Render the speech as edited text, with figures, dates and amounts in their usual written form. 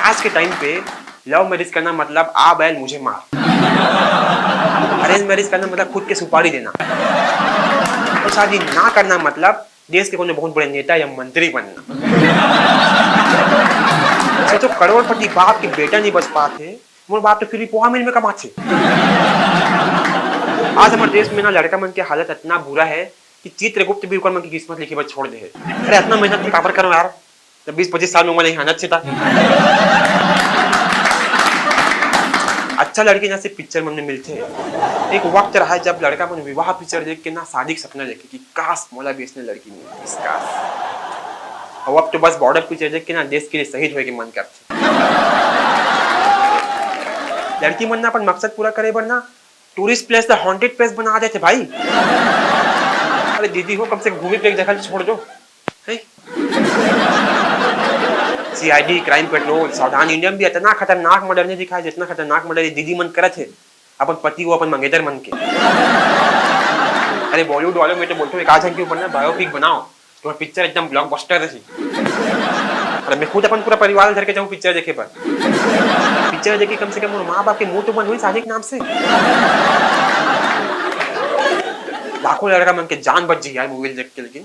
आज के टाइम पे लव मैरिज करना मतलब आ बैल मुझे मार, अरेंज मैरिज करना मतलब खुद के सुपारी देना, और शादी ना करना मतलब देश के कोई बहुत बड़े नेता या मंत्री बनना। तो करोड़पति बाप के बेटा नहीं बच पाते, मोर बाप तो फिर भी पोहा मिल में कमाते। आज हमारे देश में ना लड़का मन की हालत इतना बुरा है कि चित्रगुप्त भी ऊपर मन की किस्मत लिखी बस छोड़ दे है। अरे इतना मेहनत की काबर करो यार, जब 20-25 साल में उम्र नहीं आना चाहिए था। अच्छा लड़के ना सिर्फ पिक्चर मन में मिलते हैं। एक वक्त रहा है जब लड़का मन विवाह पिक्चर देख के ना शादी का सपना देखे कि काश मौला भी इसने लड़की मिली, इस काश। और अब तो बस बॉर्डर पिक्चर देख के ना देश के लिए शहीद होए के मन करते। लड़की मन ना अपन मकसद पूरा करे बर ना tourist place the haunted place बना देते भाई। अरे दीदी हो कम से कम घूमी पे एक जगह छोड़ दो। सीआईडी, क्राइम पेट्रोल, सावधान इंडिया में भी इतना खतरनाक मर्डर नहीं दिखाया जितना खतरनाक मर्डर दीदी मन करे थे अपन पति को अपन मंगेतर मन के। अरे बॉलीवुड वालों में तो बोलते हो एक आज के ऊपर ना बायोपिक बनाओ तो पिक्चर एकदम ब्लॉकबस्टर रही। अरे मैं खुद अपन पूरा परिवार धर के जाऊँ पिक्चर देखे पर, पिक्चर देखे कम से कम माँ बाप के मुंह तो बंद हुई शादी के नाम से। लाखों लड़का मन के जान बच जी यार मूवी देख के, लेकिन